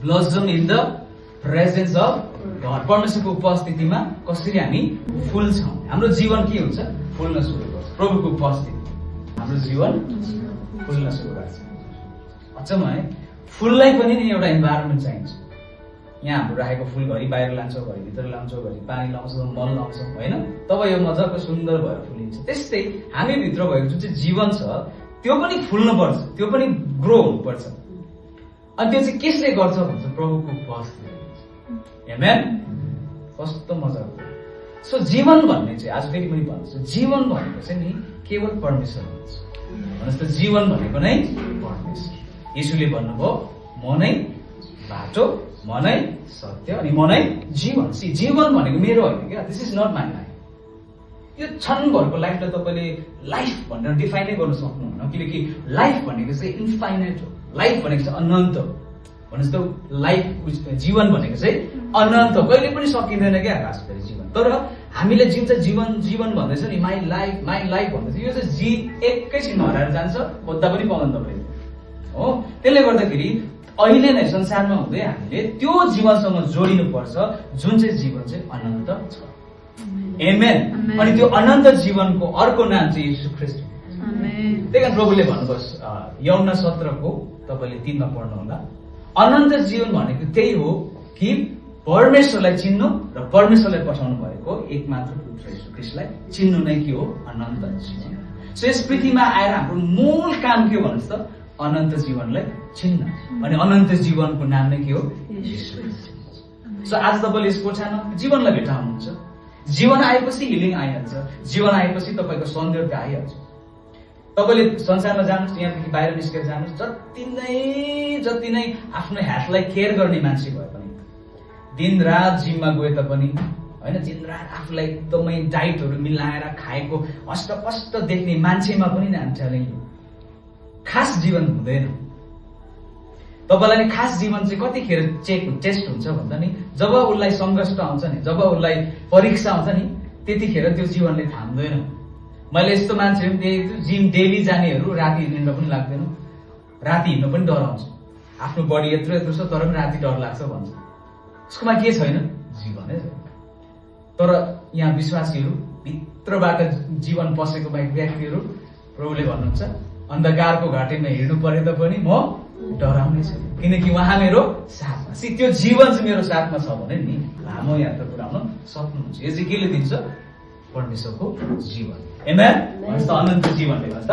Blossom in the presence of God. परमेश्वरको उपस्थितिमा कसरी हामी फुल्छौँ, हाम्रो जीवन के हुन्छ, फुल्न सुरु गर्छ। प्रभुको उपस्थिति हाम्रो जीवन फुल्न सुरु गर्छ। अचम्म है, फुललाई पनि नि एउटा इन्भाइरोमेन्ट चाहिन्छ। यहाँ हाम्रो राखेको फुल घरि बाहिर लान्छौँ, घरि भित्र लान्छौँ, घरि पानी लाउँछौँ, मल लाउँछौँ होइन, तब यो मजाको सुन्दर भएर फुलिन्छ। त्यस्तै हामी भित्र भएको जुन चाहिँ जीवन छ त्यो पनि फुल्नु पर्छ, त्यो पनि ग्रो हुनुपर्छ। अनि त्यो चाहिँ कसले गर्छ भन्छ, प्रभुको उपस्थिति। आमेन। कस्तो मजाको। सो जीवन भन्ने चाहिँ आज फेरि पनि भन्छु, जीवन भनेको चाहिँ नि केवल परमेश्वर हुन्छ। भन्नुहोस् त, जीवन भनेको नै परमेश्वर। येशूले भन्नुभयो, म नै बाटो, म नै सत्य अनि म नै जीवन। जीवन भनेको मेरो होइन क्या, this is not my life. यो क्षणभरको लाइफलाई तपाईँले लाइफ भनेर डिफाइनै गर्न सक्नुहुन्न, किनकि लाइफ भनेको चाहिँ इन्फाइनाइट हो। लाइफ भनेको चाहिँ अनन्त हो। भन्नुहोस् त, लाइफ जीवन भनेको चाहिँ अनन्त, कहिले पनि सकिँदैन क्या खास गरी जीवन। तर हामीले जुन चाहिँ जीवन भन्दैछ नि, माई लाइफ भन्दैछ, यो चाहिँ एकैछिन हराएर जान्छ, खोज्दा पनि पाउँदैन तपाईँले हो। त्यसले गर्दाखेरि अहिले नै संसारमा हुँदै हामीले त्यो जीवनसँग जोडिनुपर्छ जुन चाहिँ जीवन चाहिँ अनन्त छ। आमेन। अनि त्यो अनन्त जीवनको अर्को नाम चाहिँ येशू ख्रीष्ट। त्यही कारण प्रभुले भन्नुहोस्, यूहन्ना 17 तपाईँले 3 मा पढ्नु होला, अनन्त जीवन भनेको त्यही हो कि परमेश्वरलाई चिन्नु र परमेश्वरलाई पठाउनु भएको एकमात्र पुत्र येशू ख्रीष्टलाई चिन्नु नै के हो, अनन्त जीवन। सो यस पृथ्वीमा आएर हाम्रो मूल काम के हो भन्नुहोस् त, अनन्त जीवनलाई चिन्न। अनि अनन्त जीवनको नाम नै के हो, येशू ख्रीष्ट। सो आज तपाईँले यस कोठामा जीवनलाई भेटाउनुहुन्छ। जीवन आएपछि हिलिङ आइहाल्छ, जीवन आएपछि तपाईँको सौन्दर्य आइहाल्छ। तपाईँले संसारमा जानुहोस्, यहाँदेखि बाहिर निस्केर जानुहोस्, जति नै आफ्नो हेल्थलाई केयर गर्ने मान्छे भए पनि, दिनरात जिममा गए तापनि होइन, दिनरात आफूलाई एकदमै डाइटहरू मिलाएर खाएको हष्टपष्ट देख्ने मान्छेमा पनि खास जीवन हुँदैन। तपाईँलाई नि खास जीवन चाहिँ कतिखेर टेस्ट हुन्छ भन्दा नि, जब उसलाई सङ्कष्ट आउँछ नि, जब उसलाई परीक्षा आउँछ नि, त्यतिखेर त्यो जीवनले थाम्दैन। मैले यस्तो मान्छेहरू देखेको छु, जिम डेली जानेहरू राति हिँड्न पनि लाग्दैन, राति हिँड्नु पनि डराउँछ। आफ्नो बडी यत्रो छ तर पनि राति डर लाग्छ भन्छ। उसकोमा के छैन, जीवनै छैन। तर यहाँ विश्वासीहरू, भित्रबाट जीवन पसेको व्यक्तिहरू, प्रभुले भन्नुहुन्छ, अन्धकारको घाटीमा हिँड्नु परे तापनि म डराउने छु, किनकि उहाँ मेरो साथमा। त्यो जीवन चाहिँ मेरो साथमा छ भने नि लामो यात्रा पुर्याउन सक्नुहुन्छ। यो चाहिँ केले दिन्छ, परमेश्वरको जीवन। आमेन। अनन्त जीवनले गर्छ।